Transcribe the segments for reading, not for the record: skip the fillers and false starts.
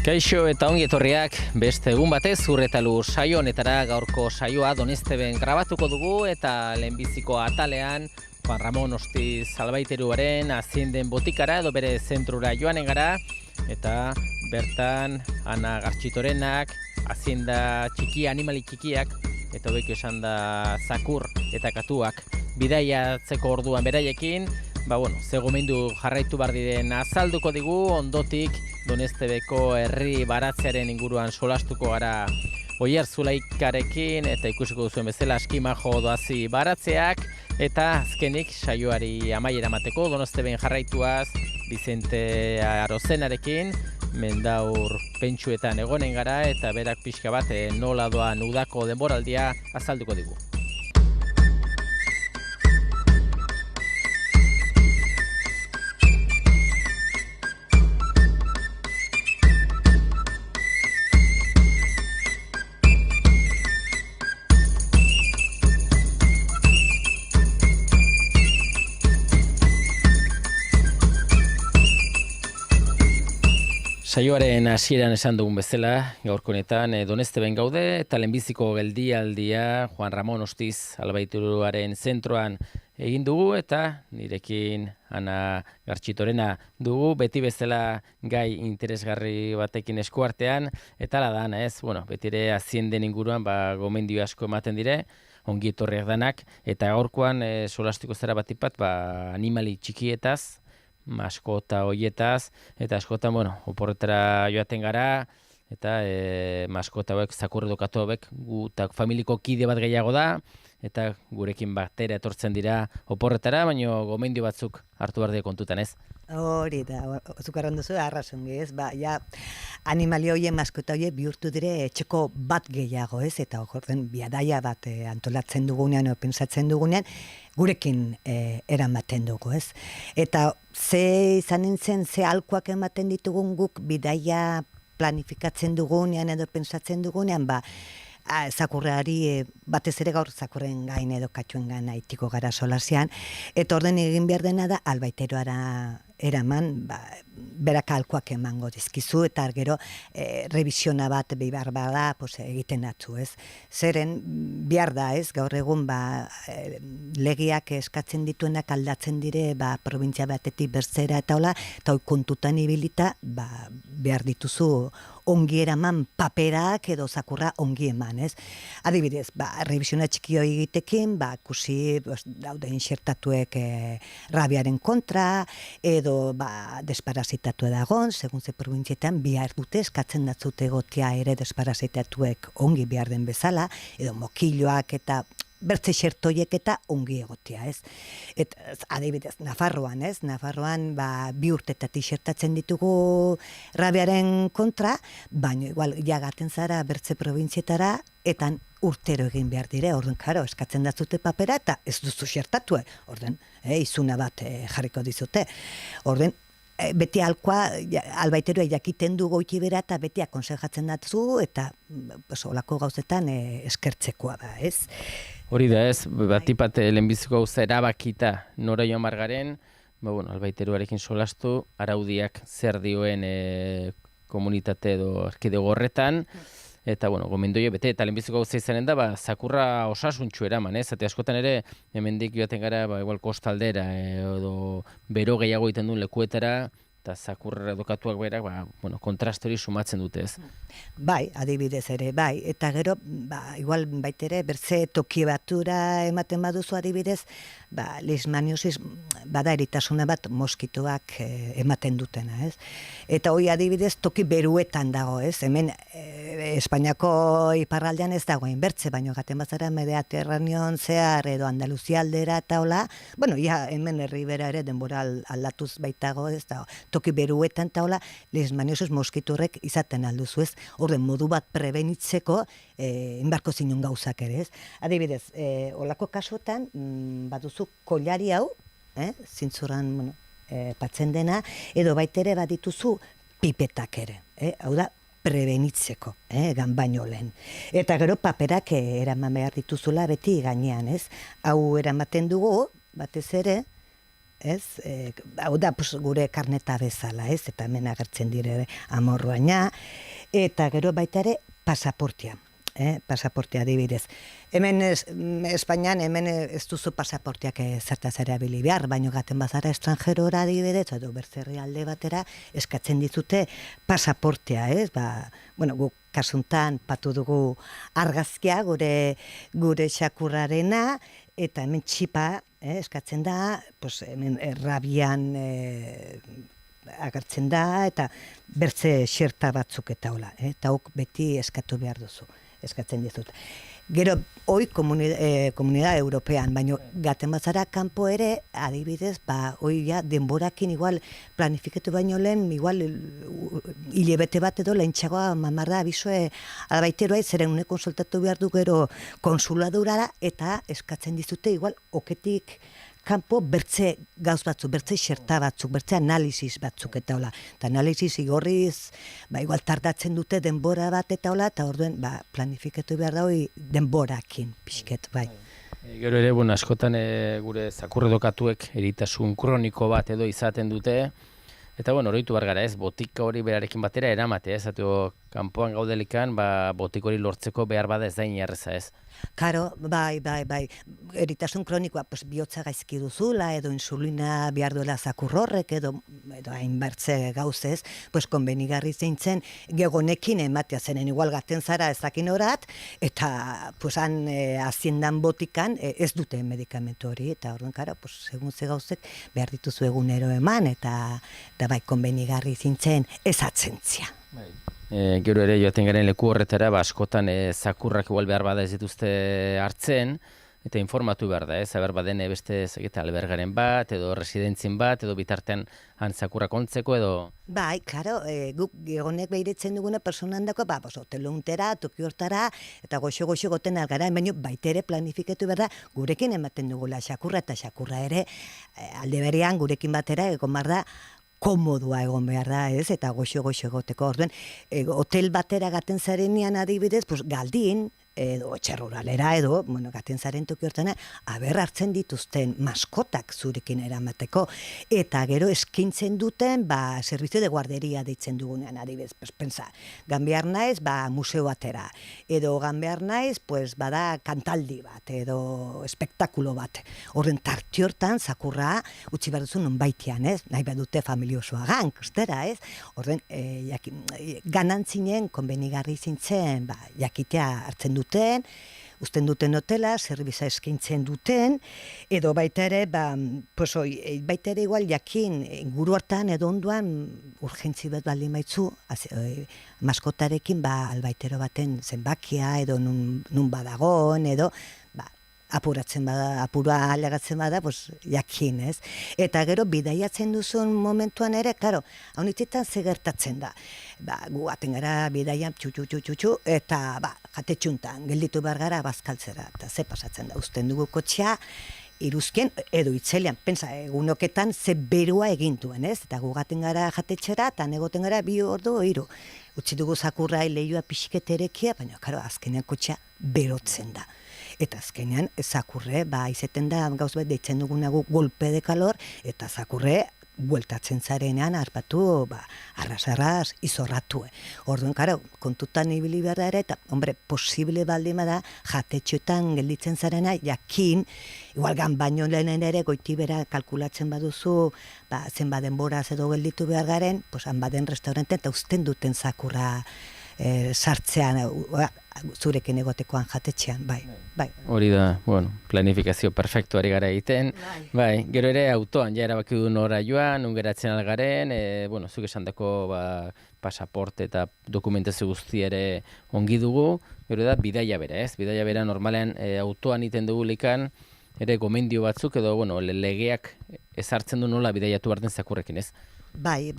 Kaixo eta ongi etorriak beste egun batez Urretalu saio honetara. Gaurko saioa Donezteben grabatuko dugu eta lehenbiziko atalean Juan Ramon Ostiz Albaiteruaren Hazienden botikara edo bere zentrura joanen gara eta bertan Ana Gartxitorenak hazienda txiki, animali txikiak eta hobeki esan da zakur eta katuak bidaiatzeko orduan beraiekin ze gomendu jarraitu behar diren azalduko digu. Ondotik Doneztebeko herri baratzearen inguruan solastuko gara Oierzulaikarekin eta ikusiko duzuen bezala askimajo doazi baratzeak eta azkenik saioari amaiera emateko Donezteben jarraituaz Vicente Arozenarekin mendaur pentsuetan egonen gara eta berak pixka bat nola doan udako denboraldia azalduko digu. Saioaren hasieran esan dugun bezala, gaurko honetan Donezteben gaude eta lehenbiziko geldialdia Juan Ramon Ostiz Albaiteruaren zentroan egin dugu eta nirekin Ana Gartxitorena dugu, beti bezala gai interesgarri batekin eskuartean eta ala da, ez? Beti ere hazienden inguruan gomendio asko ematen dire, ongi etorriak danak eta gaurkoan solastiko zara batipat animali txikietaz, maskota hoietaz, eta askotan, oporretara joaten gara, eta maskota hauek, zakur edo katu hauek, familiko kide bat gehiago da, eta gurekin batera etortzen dira oporretara, baina gomendio batzuk hartu behar dira kontutan, ez? Hori da, zukarron duzu, arrazongi, ez? Animali hoien, maskota hoien bihurtu dire etxeko bat gehiago, ez? Eta horren biadaia bat antolatzen dugunean, pensatzen dugunean, gurekin eramaten dugu, ez? Eta ze izan nintzen, ze alkoak ematen ditugun guk bidaia planifikatzen dugunean edo pensatzen dugunean, zakurrari, batez ere gaur zakurren gain edo katxuen gain aitiko gara solasean, eta orden egin behar dena da albaiteroara eraman, berak alkoak emango dizkizu, eta gero revisiona bat behar bada egiten atzu, ez? Zeren, behar da, ez? Gaur egun, legiak eskatzen dituenak aldatzen dire, provintzia batetik bertzera eta hola, eta hoi kontutan ibilita, behar dituzu ongi eraman paperak edo zakurra ongi eman, ez? Adibidez, revisiona txiki hori egitekin, kusi daude insertatuek rabiaren kontra, edo desparazitatu edagon, segun ze provintzietan, behar dute eskatzen datzute egotea ere desparazitatuek ongi behar den bezala, edo mokiloak eta bertze xertoiek eta ongi egotea, ez? Eta adibidez, Nafarroan, ez? Nafarroan bi urtetatik xertatzen ditugu rabiaren kontra, baina igual jagaten zara bertze provintzietara, eta urtero egin behar dire, orden, karo, eskatzen datzute papera, eta ez duzu xertatu, orden, izuna bat jarriko dizute. Orden, beti alkoa, albaiterua jakiten du goiti bera, eta beti akonsejatzen datzu, eta olako gauzetan eskertzekoa da, ez? Hori da, ez, batipat lehenbiziko gauza erabakita nora joan bargaren, albaiteruarekin solastu, araudiak zer dioen komunitate edo erkidego horretan, eta, gomendoio bete, eta lehenbiziko gauza izanen da, zakurra osasuntxu eraman, ez? Eta askotan ere, hemendik joaten gara, igual kostaldera, edo bero gehiago egiten duen lekuetara, eta zakurra edokatuak berak, kontraste hori sumatzen dute, ez? Bai, adibidez ere, bai. Eta gero, igual baitere, bertze toki batura ematen baduzu adibidez, leishmaniosis bada eritasuna bat moskitoak ematen dutena, ez? Eta hoi adibidez toki beruetan dago, ez? Hemen Espainiako iparraldean ez dagoen bertze, baino gaten bazara Mediterraneon zehar edo Andaluzia aldera eta hola, hemen herribera ere denbora aldatuz baitago, ez da, toki beruetan eta hola, leishmaniosis moskiturrek izaten alduzu, ez? Orden modu bat prebenitzeko inbarko zinun gauzak ere, ez? Adibidez, olako kasuetan, baduzu kollari hau, zintzuran patzen dena, edo baitere badituzu pipetak ere, hau da, prebenitzeko, gan baino lehen. Eta gero paperak eraman behar dituzula beti gainean, ez? Hau eramaten dugu, batez ere, ez? Hau da, pues, gure karneta bezala, ez? Eta hemen agertzen dire amorruaina, eta gero baita ere pasaportea. Pasaportea adibidez. Hemen Espainian hemen ez duzu pasaporteak zertaz erabili behar, baino gaten bazara estranjerora adibidez, edo bertzerri alde batera eskatzen dizute pasaportea, ez? Bueno, guk kasuntan patu dugu argazkia gure xakurrarena, eta hemen txipa eskatzen da, pues, hemen errabian agertzen da, eta bertze xerta batzuk eta hola, eta hok beti eskatu behar duzu. Eskatzen dizut. Gero, hoi komunidad european, baina gaten bazara kanpo ere, adibidez, hoi ja denborakin igual planifikatu baino lehen, igual hilebete bat edo lehentxagoa mamarda abizue albaiteroa zeren une konsultatu behar du gero konsuladurara, eta eskatzen dizute igual oketik kanpo bertze gauz batzuk, bertze xerta batzuk, bertze analizis batzuk eta hola. Eta analizis igorriz, igual tardatzen dute denbora bat eta hola, eta orduen planifikatu behar da hori denborakin, pixket, bai. Gero ere, askotan gure zakurredokatuek eritasun kroniko bat edo izaten dute, eta oroitu behar gara ez, botika hori berarekin batera eramate, ez, kanpoan gaudelikan, botika hori lortzeko behar bada ez da inerreza ez. Karo, bai, eritasun kronikoa, bihotza gaizki duzula, edo insulina behar duela zakurrorrek, edo hainbertze gauzez, konbenigarri zeintzen, gegonekin ematea zenen, igual gaten zara ezakin orat, eta han haziendan botikan ez dute medikamentu hori, eta orduan, karo, segun ze gauzek behar dituzu egunero eman, eta bai, konbenigarri zintzen ez atzentzia. Gero ere joaten garen leku horretara, askotan zakurrak igual behar bada ez dituzte hartzen, eta informatu behar da, haber baden beste albergaren bat, edo residentzien bat, edo bitartean zakurrak ontzeko, edo... Bai, klaro, guk egonek behiretzen duguna personan dako, hotelu untera, toki hortara, eta goxo goten algara, baina baitere planifikatu behar da, gurekin ematen dugula xakurra, eta xakurra ere, alde berean gurekin batera, egon behar da, komodua egon behar da, ez? Eta goxo egoteko. Orduen, hotel batera gaten zarenean adibidez, galdin, edo etxerruralera edo, gaten zaren toki hortana, aber hartzen dituzten maskotak zurekin eramateko. Eta gero eskintzen duten, servizio de guarderia deitzen dugunean adibidez. Pensa, ganbear naiz, museo batera. Edo ganbear naiz, bada kantaldi bat, edo espektakulo bat. Horren tarti hortan, zakurra, utzi behar duzu non baitean, ez? Nahi badute familiosoa kustera, ez? Horren, ganantzinen, konbenigarri zintzen, jakitea hartzen duten, uzten duten hotela, zerbitza eskaintzen duten, edo baita ere, baita ere igual jakin, inguru hartan edo onduan urgentzi bat baldin baitzu, maskotarekin albaitero baten zenbakia, edo nun badagon, edo apuratzen bada, apura alegatzen bada, jakin, ez? Eta gero, bidaiatzen duzun momentuan ere, karo, haunitzetan zegertatzen da. Gu aten gara bidaian txu, eta jatetxuntan, gelditu behar gara bazkaltzera, eta ze pasatzen da, uzten dugu kotxea, iruzkien, edo itzelian, pensa, egunoketan ze berua egintuen, ez? Eta gu gaten gara jatetxera, eta negoten gara 2 ordu, 3. Utsi dugu zakurra leioa pixiketerekia, baina, karo, azkenean kotxea berotzen da. Eta azkenean, zakurre, izeten da, gauz bat deitzen dugunagu golpe de kalor, eta zakurre, bueltatzen zarenean, harpatu, arras, izorratu. Orduan, karo, kontutan ibili behar da ere, eta, posible baldima da, jatetxoetan gelditzen zarena, jakin, igual baino lehenen ere, goitibera kalkulatzen baduzu, zenba denboraz edo gelditu behar garen, han baden restaurante, eta uzten duten zakurra sartzean, zurekin egotekoan jatetxean, bai. Hori da, planifikazio perfektu ari gara egiten, bai, gero ere autoan, ja erabaki du nora joan, ungeratzen algaren, zuk esan dako pasaporte eta dokumentazio guzti ere ongi dugu, gero da, bidaia bera, ez? Bidaia bera normalean autoan iten dugu likan, ere gomendio batzuk edo, legeak ezartzen du nola bidaiatu behar den zakurrekin, ez? Bai.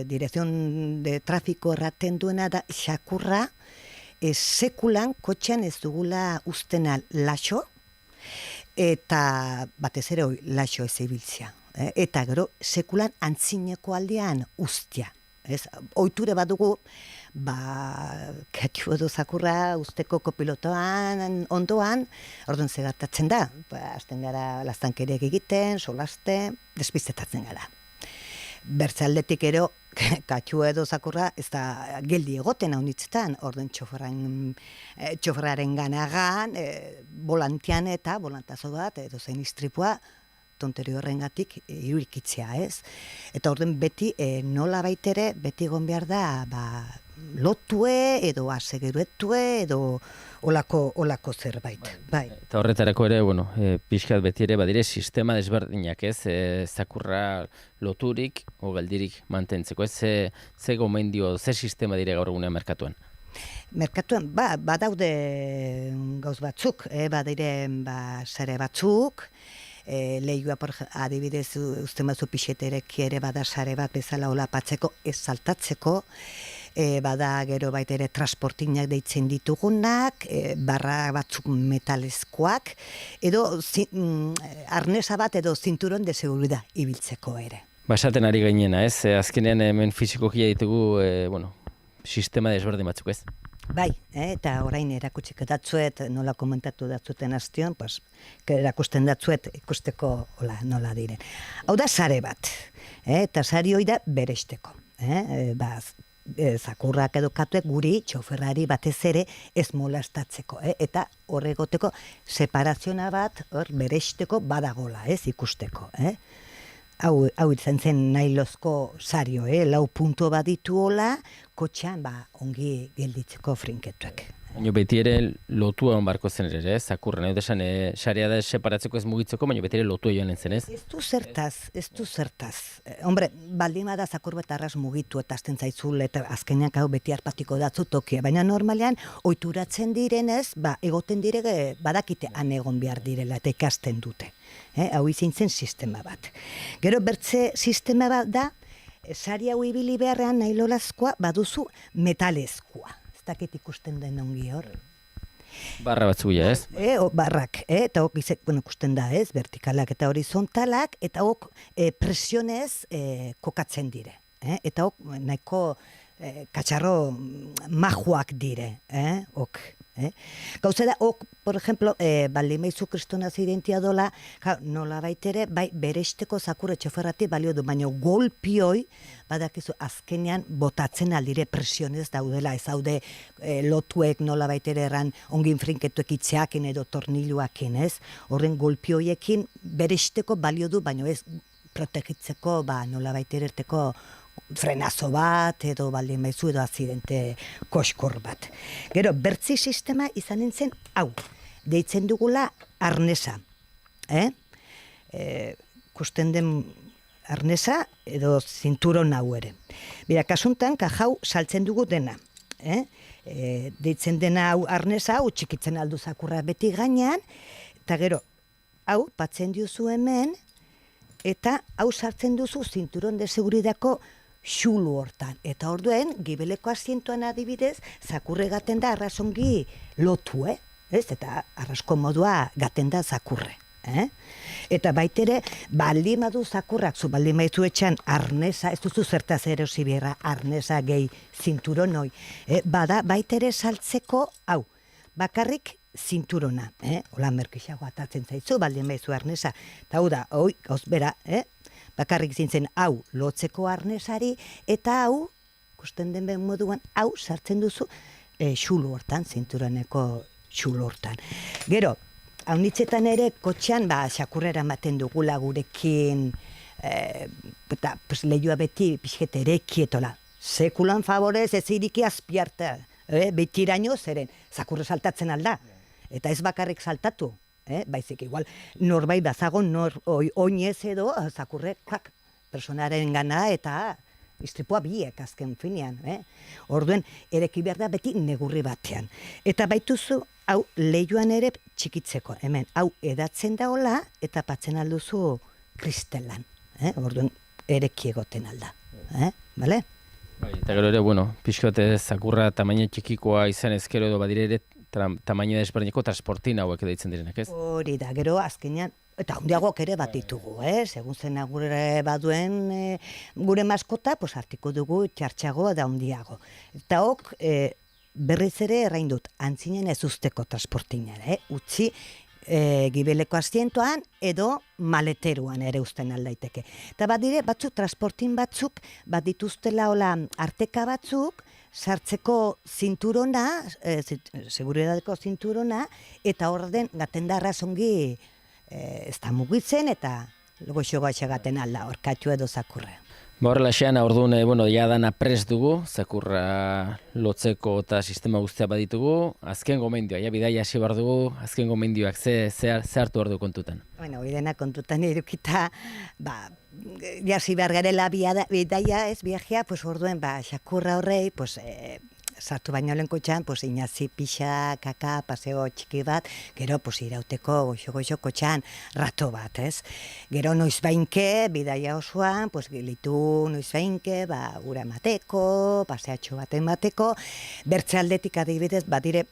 Dirección de Tráfico erraten duena da, xakurra, sekulan kotxean ez dugula ustena laxo, eta batez ere laxo ez ibiltzea. Eta gero, sekulan antzineko aldean ustia. Ez, ohiture badugu, katxu edo zakurra usteko kopilotoan, ondoan, orduan zegartatzen da, hasten gara lastankereak egiten, solaste, despistetatzen gara. Bertzaldetik ero, katxu edo zakurra ez da geldi egoten haunitzetan, orduan txoferraren ganagan, volantian eta volantazo bat, edo zein istripua, tonterio horrengatik irurikitzea, ez? Eta orduan beti nola baitere, beti egon behar da, lotue edo asegeruetue edo olako zerbait. Bai. Eta horretarako ere, pixkat beti ere badire sistema desberdinak, ez? Zakurra loturik o geldirik mantentzeko, ez? Ze gomendio, ze sistema dire gaur egunean merkatuan? Merkatuan, badaude gauz batzuk, badire sare batzuk, lehioa adibidez uste mazu pixeterek ere bada sare bat bezala olapatzeko ez saltatzeko, bada gero baita ere transportinak deitzen ditugunak, barra batzuk metalezkoak, edo arnesa bat edo zinturon de seguridad ibiltzeko ere. Basaten ari gainena, ez? Azkenean hemen fizikokia ditugu, sistema desberdin batzuk, ez? Bai, eta orain erakutsik datzuet, nola komentatu datzuten hastion, erakusten datzuet ikusteko nola diren. Hau da sare bat, eta sari hori da beresteko. Zakurrak edo katuek guri txoferrari batez ere ez molestatzeko, eta horregoteko separaziona bat beresteko badagola, ikusteko. Hau izan zen nailozko sario, lau punto bat dituola, kotxean ongi gelditzeko frinketuak. Baina beti ere lotua on barko zen ere, zakurra, nahi desan, sarea da separatzeko ez mugitzeko, baina beti ere lotua joan zen, ez? Ez du zertaz. Hombre, baldin bada zakur bat arras mugitu eta azten zaizul, eta azkenean hau beti arpatiko datzu tokia, baina normalean, ohituratzen direnez, egoten dire badakite han egon behar direla, eta ikasten dute. Hau izin zen sistema bat. Gero bertze sistema bat da, sari hau ibili beharrean nailolazkoa baduzu metalezkoa. Ez dakit ikusten den ongi hor. Barra batzuia, ez? Barrak, eta hok ikusten da, ez? Vertikalak eta horizontalak, eta hok presionez kokatzen dire. Eta hok nahiko katxarro majuak dire, Gauza da, por ejemplo, baldin maizu kristona zidentia dola, nola baitere, beresteko zakurre txoferrati balio du, baina golpioi, badakizu azkenean botatzen aldire presionez daudela, ez daude lotuek nola baitere erran ongin frinketuek itxeakin edo torniluakin, ez? Horren golpioiekin beresteko balio du, baina ez protegitzeko, nola baitere erteko frenazo bat, edo baldin maizu, edo azidente koskor bat. Gero, bertzi sistema izan nintzen, hau, deitzen dugula arnesa. Kusten den arnesa, edo zinturon hau ere. Bira, kasuntan, jau saltzen dugu dena. Deitzen dena hau arnesa, hau txikitzen aldu zakurra beti gainean, eta gero, hau, patzen duzu hemen, eta hau sartzen duzu zinturon de seguridako xulu hortan. Eta orduen, gibeleko asientuan adibidez, zakurre gaten da arrazongi lotu, ez? Eta arrasko modua gaten da zakurre. Eta baitere, baldin badu zakurrak, zu baldin baitu etxan arnesa, ez duzu zertaz erosi behar arnesa gehi zinturonoi, bada baitere saltzeko, hau, bakarrik zinturona, hola merkixago atatzen zaizu, baldin baizu arnesa, eta hau da, gauz bera, bakarrik zintzen hau lotzeko arnesari, eta hau, ikusten den ben moduan, hau sartzen duzu xulu hortan, zinturoneko xulu hortan. Gero, hau nitzetan ere, kotxean, xakurrera maten dugula gurekin, eta lehioa beti pixket erekietola. Sekulan favorez ez iriki azpiarta, betiraino zeren, zakurre saltatzen alda, eta ez bakarrik saltatu. Baizik igual norbait bazagon oinez edo zakurre personaren gana eta istripua biek azken finean. Orduen ereki behar da beti negurri batean. Eta baituzu hau lehioan ere txikitzeko. Hemen hau edatzen daola eta patzen alduzu kristelan. Orduen ereki egoten alda. Bale? Eta gero ere, pixkote zakurra tamaina txikikoa izan ezkero edo badire ere tamaina desberdineko transportin hauek deitzen direnak, ez? Hori da, gero azkenean Eta handiagoak ere bat ditugu, segun zen gure baduen gure maskota, pues hartiko dugu txartxago eta handiago. Eta hok, berriz ere errain dut, antzinen ez usteko transportinan, utzi gibeleko asientoan edo maleteruan ere usten aldaiteke. Eta badire, transportin batzuk, bat dituztela hola arteka batzuk, sartzeko zinturona, seguridadeko zinturona, eta orden gaten da arrazongi ez da mugitzen eta goxo gaten alda, orkatxu edo zakurra. Horrela xean, orduan, ja dana prest dugu, zakurra lotzeko eta sistema guztia baditugu. Azken gomendioa, bidaia hasi behar dugu, azken gomendioak ze hartu behar du kontutan? Hori dena kontutan edukita, jasi behar garela bidaia ez viajea, orduen, xakurra horrei, sartu baino lehenko txan, inazi pixa, kaka, paseo txiki bat, gero irauteko goxo-goxoko txan rato bat, ez? Gero noizbainke, bidaia osoan, gilitu noizbainke, gura emateko, paseatxo bat emateko, bertze aldetik adibidez, badire,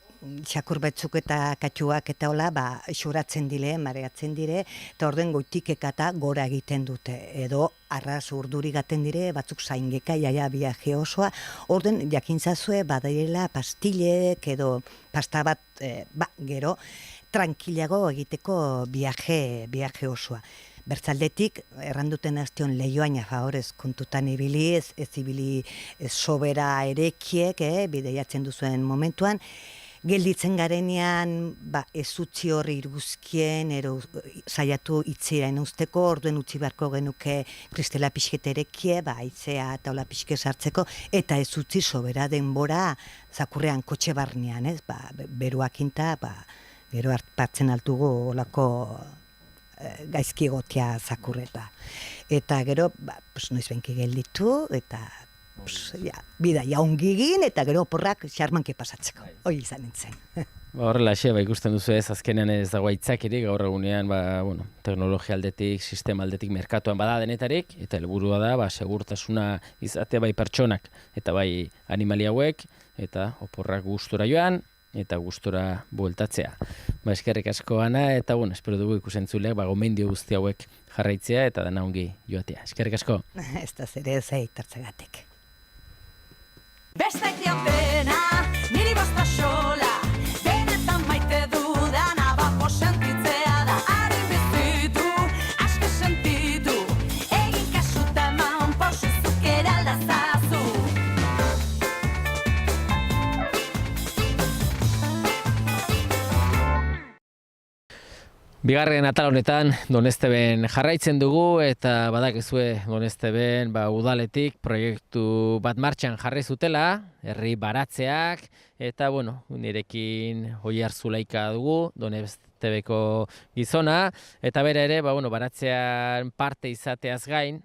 xakur betzuk eta katxuak eta hola, xuratzen dire, mareatzen dire, eta orden goitik eta gora egiten dute, edo arras urduri gaten dire, batzuk zaingeka, jaia viaje osoa, orden jakintzazue badairela pastilek edo pasta bat, gero, tranquilago egiteko viaje osoa. Bertzaldetik, erranduten aztion lehioaina favorez kontutan ibili, ez ibili sobera erekiek, bideiatzen duzuen momentuan, gelditzen garenean ez utzi horri iruzkien, saiatu itziren usteko, orduen utzi beharko genuke kristela pixket erekie, aitzea eta hola pixke sartzeko, eta ez utzi sobera denbora zakurrean kotxe barnean, beruakinta, gero hartzen altugu olako gaizki gotia zakurreta. Eta gero, noizbenki gelditu, eta bidaia ongigin, eta gero oporrak xarmanke pasatzeko. Hoi izan nintzen. Horrela, ikusten duzu ez, azkenean ez dago aitzakirik, gaur egunean, teknologia aldetik, sistema aldetik, merkatuan bada denetarik, eta helburua da, segurtasuna izatea bai pertsonak, eta bai animali hauek, eta oporrak gustora joan, eta gustora bueltatzea. Eskerrik asko, Ana, eta espero dugu ikusentzuleak gomendio guzti hauek jarraitzea, eta dana ongi joatea. Eskerrik asko. Ez da zere zeitartzegatik. Beste pena, niri bosta sola, benetan maite dudana, bapo sentitzea da, harin bizitu, asko sentitu, egin kasuta eman pausuzuk eraldazazu. Bigarren atal honetan Donesteben jarraitzen dugu eta badakizue Donesteben udaletik proiektu bat martxan jarri zutela, herri baratzeak, eta nirekin Oiar Zulaika dugu, Donestebeko gizona, eta bere ere baratzean parte izateaz gain,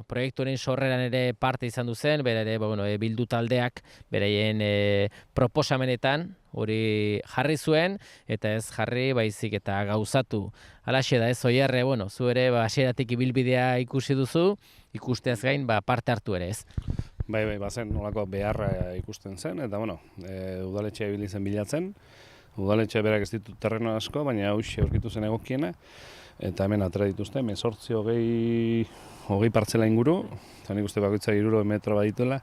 proiektuaren sorreran ere parte izan duzen, bere ere bildu taldeak beraien proposamenetan hori jarri zuen, eta ez jarri baizik eta gauzatu. Halaxe da ez, Oiarre, zu ere hasieratik ibilbidea ikusi duzu, ikusteaz gain parte hartu ere ez. Bai, bazen nolako beharra ikusten zen, eta udaletxea ibili zen bilatzen. Udaletxea berak ez ditut terreno asko, baina hauxe aurkitu zen egokiena, eta hemen atera dituzte, 18-20 partzela inguru, eta nik uste bakoitza 300 metro badituela,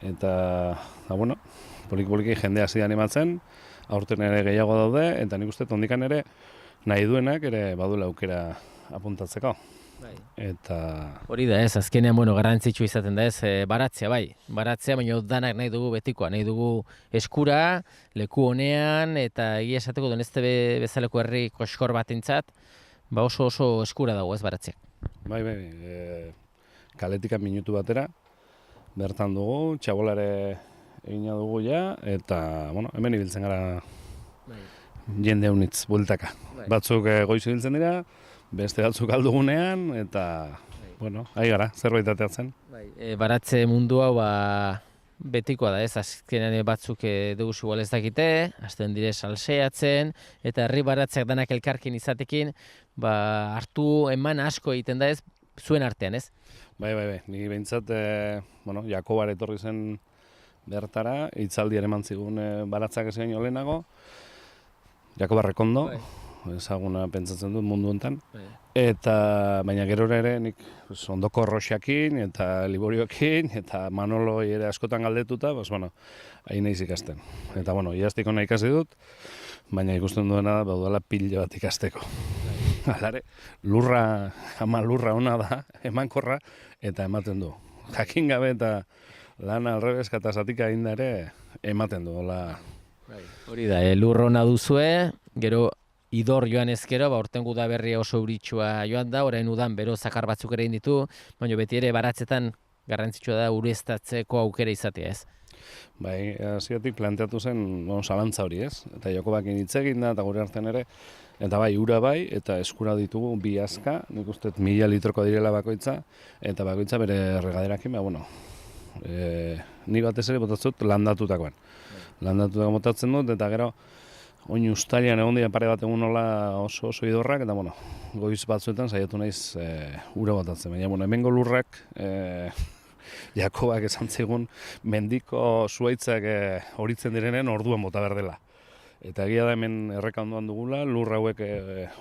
eta poliki jendea hasi da animatzen, aurten ere gehiago daude, eta nik uste ondikan ere nahi duenak ere baduela aukera apuntatzeko. Eta hori da ez, azkenean garrantzitsu izaten da ez, baratzea baratzea, baina danak nahi dugu betikoa, nahi dugu eskura, leku honean, eta egia esateko Donestebe bezaleko herri koskor batentzat, oso eskura dago ez baratzeak. Bai, kaletikan minutu batera, bertan dugu, txabolare egina dugu ja, eta hemen ibiltzen gara jende honitz bueltaka. Batzuk goiz ibiltzen dira, beste batzuk aldugunean, eta ari gara, zerbait ateatzen. Baratze mundu hau betikoa da ez, azkenean batzuk duguz igual ez dakite, hasten dire salseatzen, eta herri baratzeak danak elkarkin izatekin, hartu eman asko egiten da ez, zuen artean ez? Bai, niri behintzat, Jakobar etorri zen bertara, hitzaldian eman zigun baratzak ez gaino lehenago, Jakobar Rekondo, ezaguna pentsatzen dut mundu hontan. Eta baina gerora ere nik ondoko Roxakin eta Liboriokin eta Manoloi ere askotan galdetuta, hain naiz ikasten. Eta iaztiko nahi ikasi dut, baina ikusten duena da daudela pila bat ikasteko. Alare, lurra ona da, emankorra, eta ematen du. Jakin gabe eta lana alrebez eta zatika egin ere ematen du. Hori da, lur ona duzue, gero idor joan ezkero, urten udaberria oso euritsua joan da, orain udan bero zakar batzuk ere ditu, baina beti ere baratzetan garrantzitsua da ureztatzeko aukera izatea, ez? Bai, hasieratik planteatu zen zalantza hori, ez? Eta Jokobakin hitz egin da, eta gure artean ere, eta bai, ura bai, eta eskura ditugu bi azka, nik uste 1000 litroko direla bakoitza, eta bakoitza bere regaderakin, ni batez ere botatzut landatutakoan. Landatutako botatzen dut, eta gero, oin ustailean egon dira pare bat egun nola oso idorrak, eta goiz batzuetan saiatu naiz ura botatzen. Baina, hemengo lurrak, Jakobak esan zigun, mendiko zuaitzak horitzen direnen orduan bota behar dela. Eta egia da hemen erreka ondoan dugula, lur hauek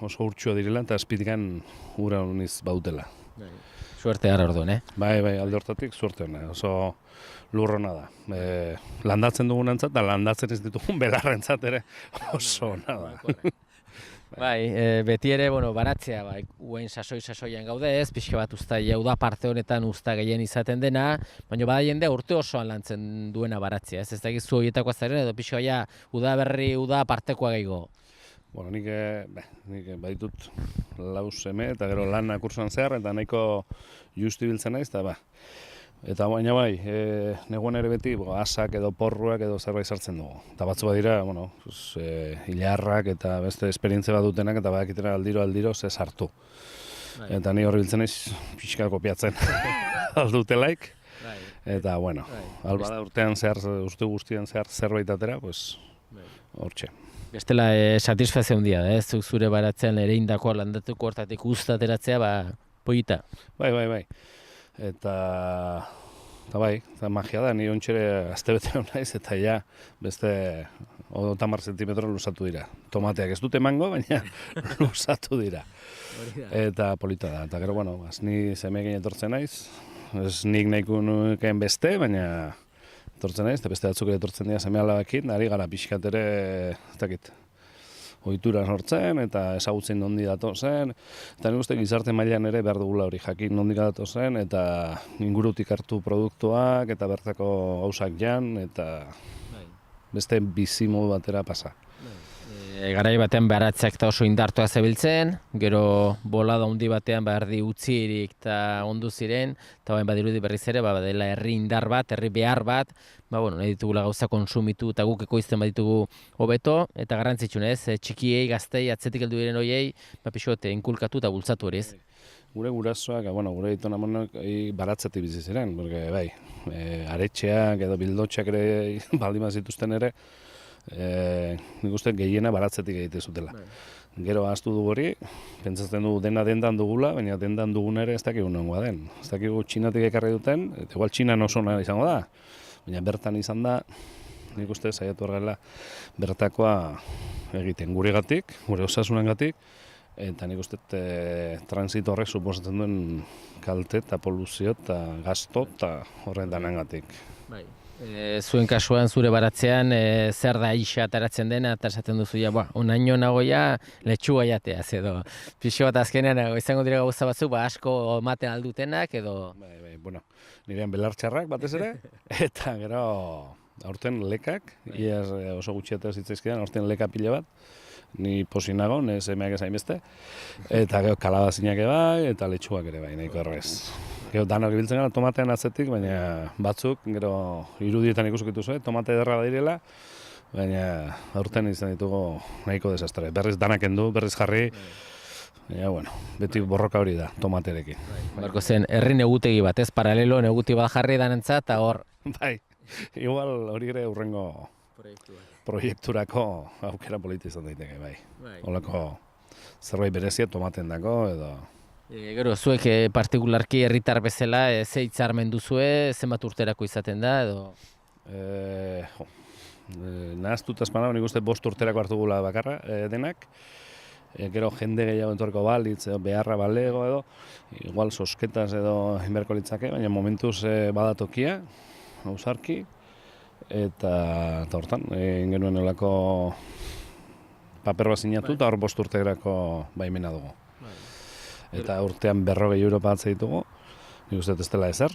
oso urtsua direla, eta azpitikan ura honiz bautela. Suerte gara orduan, Bai, alde hortatik suerte hona, oso lur hona da. Landatzen dugunantzat, eta landatzen ez ditugun belarrentzat ere oso hona da. Bai, beti ere, baratzea, uen sasoian gaude ez, pixka bat uztaila uda parte honetan uzta gehien izaten dena, baina bada jendea urte osoan lantzen duena baratzea, ez da gizu horietako azaren, edo pixka baina uda partekoa gehiago. Nik baitut 4 seme eta gero lana kursoan zehar, eta nahiko justi biltzen naiz, eta baina bai, neguan ere beti asak edo porruak edo zerbait sartzen dugu. Eta batzu badira, hilarrak eta beste esperientzia bat dutenak, eta badakitera aldiro ze sartu. Eta ni horri biltzen naiz pixka kopiatzen aldutelaik. Eta albada urtean zehar, uste guztian zehar zerbait atera, hortxe. Bestela satisfazio handia da, zuk zure baratzean ere indako landatuko hortatik ustateratzea, polita. Bai. Eta bai, magia da, ni ontxere astebete naiz, eta ja beste 30 zentimetro luzatu dira. Tomateak ez dute emango, baina luzatu dira. Eta polita da, eta gero, ni semeekin etortzen naiz, ez nik nahiko nukeen beste, baina etortzen naiz, eta beste batzuk etortzen dira seme alabakin, ari gara pixkat ere, ez dakit, ohitura sortzen eta ezagutzen nondi datozen, eta nik uste gizarte mailan ere behar dugula hori jakin nondik datozen, eta ingurutik hartu produktuak, eta bertako gauzak jan, eta beste bizimodu batera pasa. Garai batean baratzeak eta oso indartua zebiltzen, gero bolada handi batean erdi utzirik eta ondu ziren, eta badirudi berriz ere, dela herri indar bat, herri behar bat, nahi ditugula gauza konsumitu eta guk ekoizten baditugu hobeto, eta garrantzitsunez, txikiei, gaztei, atzetik heldu diren horiei, pixote, inkulkatu eta bultzatu horiz. Gure gurasoak, gure ditun amonak baratzetik bizi ziren, porque aretxeak edo bildotxeak ere baldin zituzten ere, nik uste gehiena baratzetik egite zutela. Gero ahaztu dugu hori, pentsatzen dugu dena dendan dugula, baina dendan dugun ere ez dakigu nongoa den. Ez dakigu Txinatik ekarri duten, eta igual Txinan oso nahi izango da, baina bertan izan da, nik uste saiatu horrela bertakoa egiten guregatik, gure osasunengatik, eta nik uste transito horrek suposatzen duen kalte eta poluzio eta gasto eta horren danengatik. Zuen kasuan, zure baratzean, zer da isa ateratzen dena, eta esaten duzu, onaino nagoia letxua jateaz, edo pixo bat azkenean izango dira gauza batzuk, asko ematen aldutenak, edo... Nirean belartxarrak batez ere, eta gero aurten lekak, iaz oso gutxiatea zitzaizkidan, aurten leka pila bat, ni posinago, nez emeak ezain beste, eta gero kalabazinak bai, eta letxuak ere bai, nahiko errez. Gero danok ibiltzen gara tomatean atzetik, baina batzuk, gero irudietan ikusukitu zuen, tomate ederra badirela, baina aurten izan ditugu nahiko desastre. Berriz danak endu, berriz jarri, baina, beti borroka hori da, tomaterekin. Barko zen, herri negutegi bat, ez paralelo neguti bat jarri danentzat, eta hor... Bai, igual hori ere hurrengo proiekturako aukera politi izan daiteke, bai. Holako zerbait berezia tomaten dako, edo... Gero, zuek partikularki herritar bezala, ze hitzarmen duzue, zenbat urterako izaten da, edo? Nahaztuta espanago, nik uste 5 urterako hartu gula bakarra denak, gero jende gehiago entorko balitz, edo beharra balego edo, igual sosketaz edo inberko litzake, baina momentuz badatokia, ausarki, eta hortan, egin genuen olako paper bat sinatu eta hor 5 urtegerako baimena dugu. Eta urtean 40 euro pagatzen ditugu, nik uste ez dela ezer,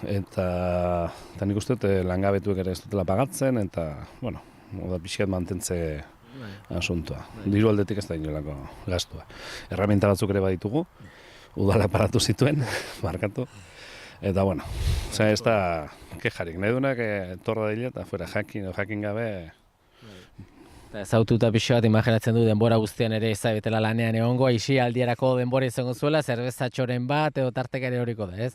eta nik uste langabetuek ere ez dutela pagatzen, eta, bueno, oda pixkat mantentze asuntua. Diru aldetik ez da inolako gastua. Herramienta batzuk ere baditugu, udala paratu zituen, markatu, eta, bueno, ez da kejarik, nahi duenak torra dila eta fuera jakin gabe. Eta ezaututa pixo bat imaginatzen du denbora guztian ere ezabetela lanean egongo, isi aldiarako denbora izango zuela, zerbezatxoren bat edo tartekari horiko da, ez?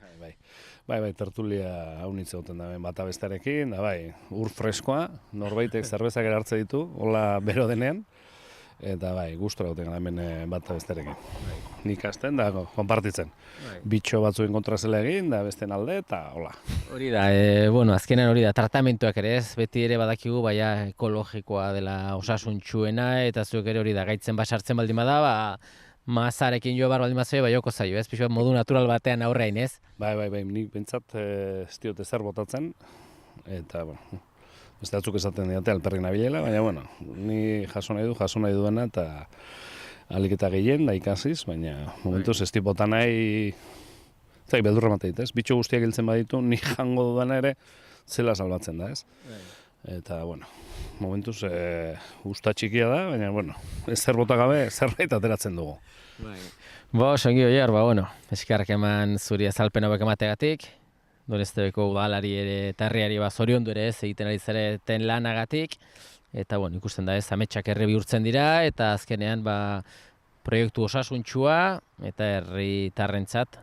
Bai, tertulia haunitze duten da bata bestarekin, da bai, ur freskoa, norbaitek zerbezak erartze ditu, hola bero denean, eta bai, gustora duten hemen bata bestarekin. Nik hasten da, konpartitzen. Bitxo batzuen kontra zela egin, da besten alde, eta hola. Hori da, azkenean hori da, tratamentuak ere ez, beti ere badakigu, baina ekologikoa dela osasuntxuena, eta zuek ere hori da, gaitzen basartzen baldin bada, mazarekin jo bar baldin bazaio, bai joko zaio, ez? Pixo modu natural batean aurrein, ez? Bai, nik bentsat ez diote zer botatzen, eta, bueno, beste batzuk esaten didate alperrik nabilela, baina, bueno, ni jaso nahi duena, eta alik eta gehien da ikasiz, baina momentuz ez tipota nahi, zai, beldurra mateit, ez? Bitxo guztiak hiltzen baditu, ni jango dudana ere zela salbatzen da, ez? Eta, bueno, momentuz usta txikia da, baina, bueno, zer bota gabe, zerbait ateratzen dugu. Songi oiar, bueno, eskerrak eman zuri azalpen hauek emategatik, Donestebeko udalari ere eta herriari zoriondu ere ez egiten ari zareten lanagatik, eta, bueno, ikusten da ez, ametsak herri bihurtzen dira, eta azkenean, proiektu osasuntxua eta herritarrentzat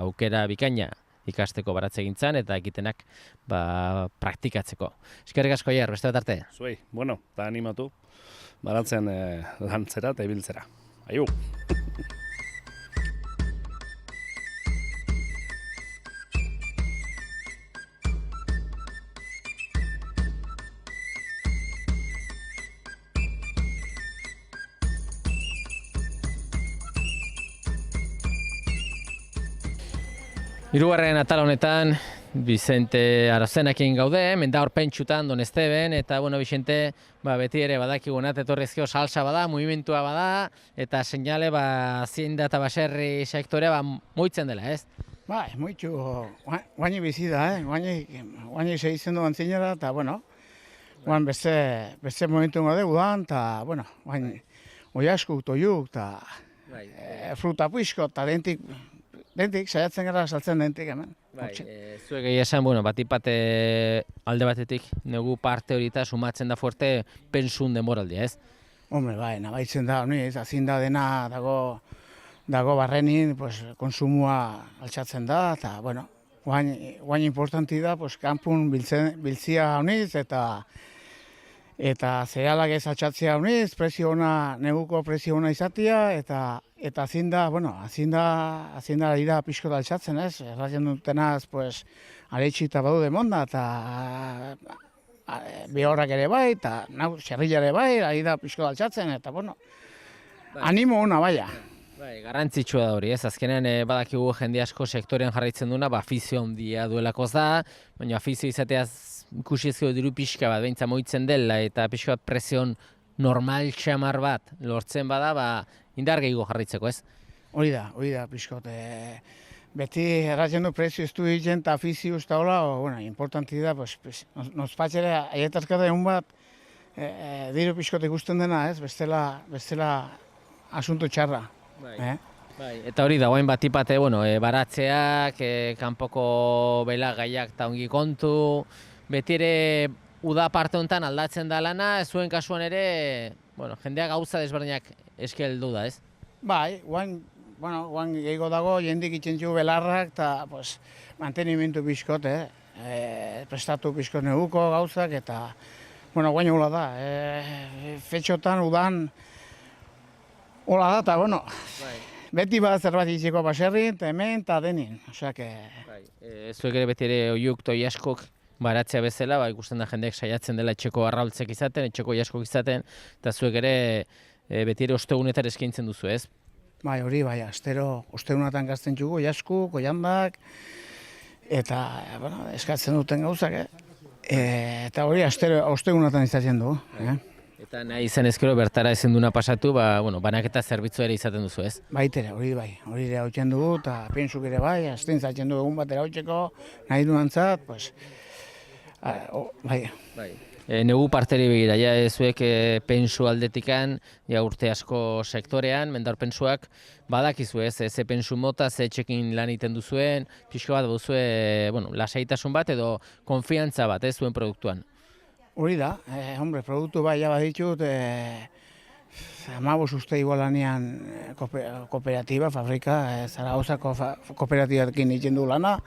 aukera bikaina ikasteko baratzegintzan eta ekitenak praktikatzeko. Eskerrik asko Oier, beste bat arte. Zuei, bueno, eta animatu, baratzen lantzera eta ibiltzera. Aiu! Hirugarren atal honetan, Vicente Arozenakin gaude, mendaur pentsutan Donesteben, eta, bueno, Vicente, beti ere badakigunat, etorrezkio salsa bada, mugimentua bada, eta seinale, zinda eta baserri sektorea, moitzen dela, ez? Bai, moitzu, guaini bizi da, guaini segitzen duan zinera, eta, bueno, guan beste momentu gode gudan, eta, bueno, guaini, oiaskuk, toiuk, eta fruta puisko, eta dentik, saiatzen gara saltzen dentik hemen. Zuek egia esan, batipate alde batetik, negu parte horita sumatzen da fuerte pensun denboraldia, ez? Hombre, bai, nabaitzen da, azin da dena dago barrenin, konsumua altxatzen da, eta, bueno, guain importanti da, kanpun biltzia honiz, eta zehalak ez altxatzea honiz, neguko prezio ona izatea, eta azin da ari da pixko da altxatzen, ez? Erratzen dutenaz, aretxita badu demonda, eta behorrak ere bai, eta xerrila ere bai, ari da pixko da altxatzen, eta, bueno, animo ona, baina. Garrantzitsua da hori, ez? Azkenean badakigu jende asko sektorean jarraitzen duena, afizio handia duelakoz da, baina afizio izateaz ikusi ezkio diru pixka bat, behintza moitzen dela, eta pixka bat presion normal txamar bat lortzen bada, indar gehiago jarraitzeko, ez? Hori da, pixkot. Beti erratzen du prezio estu egiten eta afizio eta hola, importanti da, nos patxere aietazkata egun bat, diru pixkot ikusten dena, ez? Bestela asunto txarra. Eta hori da, guain batipate, baratzeak, kanpoko belagaiak eta ongi kontu, beti ere uda parte honetan aldatzen da lana, zuen kasuan ere, jendeak gauza desberdinak eskeldu da, ez? Bai, guain gehiago dago, jendik itxentzu belarrak, eta mantenimentu pixkot, prestatu pixkot neguko gauzak, eta guain hola da, fetxotan, udan, hola da, eta, beti bat zerbait itxeko baserrin, eta hemen, eta denin, osea, zuek ere beti ere oiuk toi askok baratzea bezala, ikusten da jendeek saiatzen dela etxeko arraultzek izaten, etxeko jaskok izaten, eta zuek ere beti ere ostegunetan eskaintzen duzu, ez? Bai, hori, bai, ostegunatan gazten txugu, jasku, koiandak, eta, bueno, eskatzen duten gauzak, eta hori, ostegunatan izatzen du, Eta nahi izan ezkero bertara ezin duna pasatu, banaketa zerbitzu ere izaten duzu, ez? Baitere, hori bai, hori ere hautzen dugu, eta pensuk ere bai, azten zatzen dugu egun batera hautzeko, nahi duantzat, pues, bai. Negu parteri begira, ja zuek pensu aldetikan, ja urte asko sektorean, mendar pensuak, badakizu ez, ze pensu mota, ze etxekin lan egiten duzuen, pixko bat duzue, lasaitasun bat edo konfiantza bat, ez zuen produktuan. Hori da, hombre, produktu bai ja baditut, 15 uste igualanean kooperatiba, fabrika, Zaragozako kooperatibarekin egiten du lana,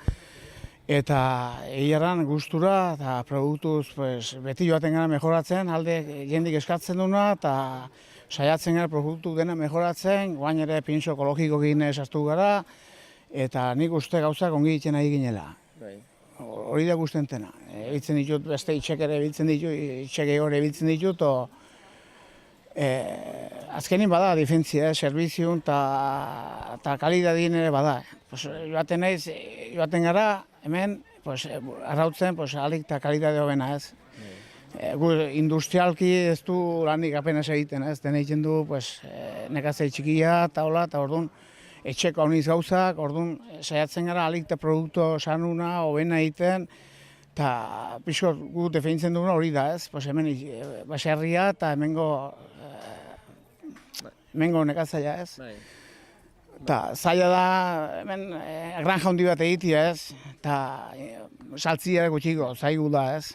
eta egiaran gustura eta produktuz beti joaten gara mejoratzen, alde jendik eskatzen duna, eta saiatzen gara produktu dena mejoratzen, guain ere pinso ekologiko gine esaztu gara, eta nik uste gauzak ongi egiten nahi ginela. Hori da guztentena. Ebitzen ditut, beste itxek ere ebitzen ditut, itxek egore ebitzen ditut, azkenin bada difentzia, serviziun eta kalidadien ere bada. Joaten gara, hemen, arrautzen, alik eta kalidade hobena ez. Industrialki ez du lanik apenas egiten ez, den egiten du nekazai txikia eta hola, eta orduan, etxeko hauniz gauzak, orduan saiatzen gara alik eta produktu sanuna, hobena egiten, eta pixko gu definitzen duguna hori da ez, hemen baserria eta hemengo nekazaia ez. Eta zaila da hemen granja handi bat egitea ez, eta saltzia gutxiko, zaigu da ez.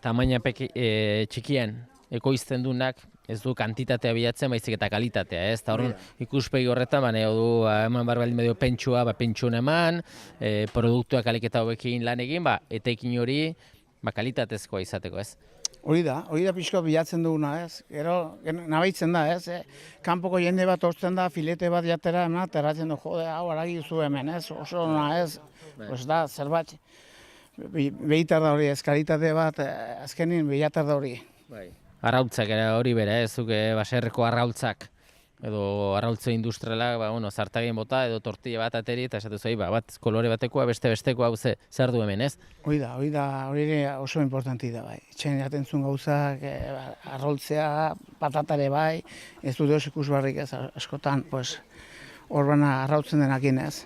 Tamaina txikian ekoizten dunak, ez du kantitatea bilatzen, baizik eta kalitatea, ez? Eta horren ikuspegi horretan, eman barra baldin medio pentsua, pentsuna eman, produktuak aliketa hobekin lan egin, etekin hori kalitatezkoa izateko, ez? Hori da pixko bilatzen duguna, ez? Gero, nabaitzen da, ez? Kanpoko jende bat ortzen da, filete bat jatera, eta erratzen du, jode, hau aragi zu hemen, ez? Oso ona, ez? Pues da, zerbait, behitar da hori, ez? Kalitate bat, azkenin behitar da hori. Arrautzak hori bera, zuke baserreko arrautzak edo arrautze industrialak, zartagin bota edo tortilla bat ateri eta esatu zoi, bat kolore batekoa, bestekoa hau zer du hemen, ez? Hori oso importanti da, bai. Etxen jaten zuen gauzak, arrautzea, patatare bai, ez dut oso ikusbarrik ez, askotan, hor bana arrautzen denakin ez.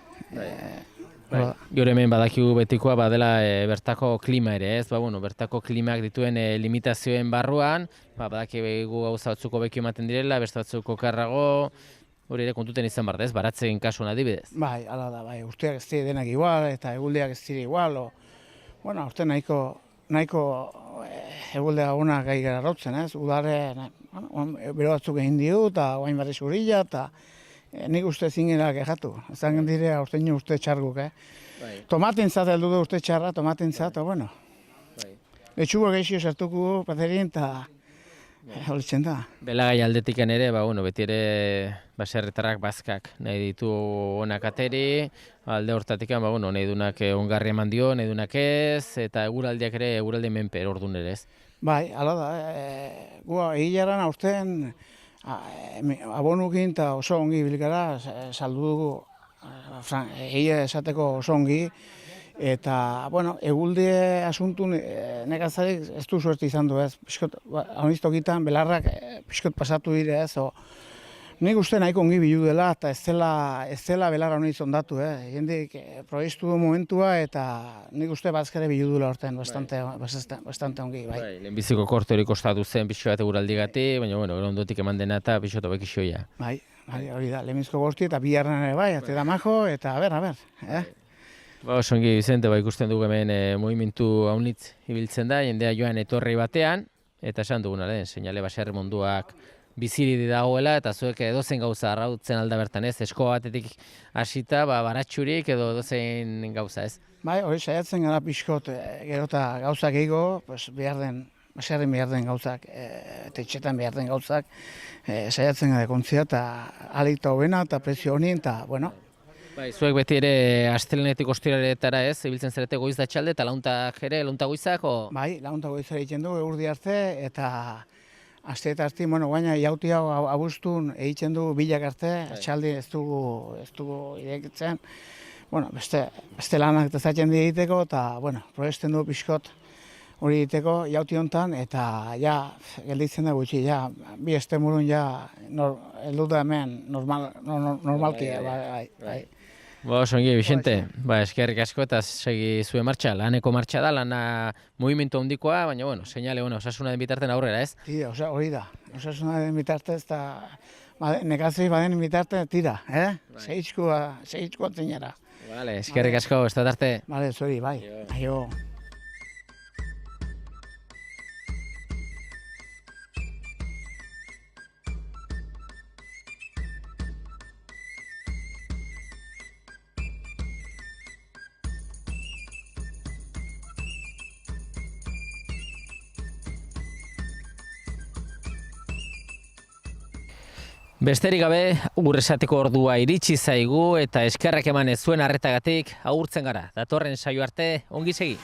Gure hemen badakigu betikoa badela bertako klima ere, ez? Bertako klimak dituen limitazioen barruan, badakigu gauza batzuko beki ematen direla, beste batzuko okerrago, hori ere kontuten izan behar da, ez? Baratzen kasuan adibidez. Bai, ala da, bai, urteak ez dira denak igual, eta eguldeak ez dira igual, urte nahiko eguldea onak gai gara rautzen, ez? Udare, bero batzuk egin diu, eta guain barri zurila, eta nik uste zingera kejatu. Ezan dire, urtein uste txarguk, Tomatintzat heldu du urte txarra, tomatintzat, bueno. Letxugo gehiago sartuko paterin, eta holitzen da. Belagai aldetiken ere, beti ere baserritarrak bazkak nahi ditu onak ateri, alde hortatik, nahi dunak ongarri eman dio, nahi dunak ez, eta eguraldiak ere, eguraldi menpe orduan ere ez. Bai, ala da, egilaran aurten abonukin eta oso ongi bilgara, saldu dugu, egia esateko oso ongi, eta, egulde asuntun nekazarik ez du suerte izan du ez, hauniztokitan belarrak pixkot pasatu dire ez, nik uste nahiko ongi bilu dela, eta ez dela belarra honiz ondatu, jendik proieztu du momentua, eta nik uste bazkare bilu dela horten, bastante ongi, bai. Lehenbiziko korte hori kostatu zen pixo bat eguraldigati, baina, ondotik eman dena eta pixo eta bekixoia. Bai, hori da, lehenbiziko gorti eta biharren ere bai, ate da majo, eta a ber, Osongi, Vicente, ikusten dugu hemen movimentu haunitz ibiltzen da, jendea joan etorri batean, eta esan duguna, seinale baserri munduak biziri dagoela, eta zuek edozein gauza arrautzen alda bertan ez, esko batetik hasita, baratxurik edo edozein gauza ez. Bai, hori saiatzen gara pixkot, gero eta gauzak egigo, baserrin behar den gauzak, etxetan behar den gauzak, saiatzen gara kontzia, eta alik eta hobena, eta prezio honin, eta, Zuek beti ere astelenetik ostiraletara ez, ibiltzen zerete goiz da txalde, eta launtak ere, launta goizak? Bai, launta goizak egiten dugu, eurdi arte, eta asteetarti, bueno, baina jauti hau abuztun egiten du bilak arte, atxaldi ez dugu irekitzen. Bueno, beste lanak tezatzen egiteko, eta, bueno, probesten du pixkot hori egiteko jauti hontan, eta ja, gelditzen da gutxi, ja, bi estemurun ja, heldu da hemen normalki, bai. Ongi, Vicente, eskerrik asko eta segi zuen martxa, laneko martxa da, lana mugimendu handikoa, baina, bueno, seinale, osasuna den bitarten aurrera, ez? Tira, hori da, osasuna den bitartez, eta negazioa baden bitartez, tira, Segitzkoa zinera. Vale, eskerrik asko, ez da arte. Vale, zori, bai. Aio. Besterik gabe, esateko ordua iritsi zaigu eta eskerrak eman ez zuen arretagatik agurtzen gara. Datorren saio arte, ongi segi.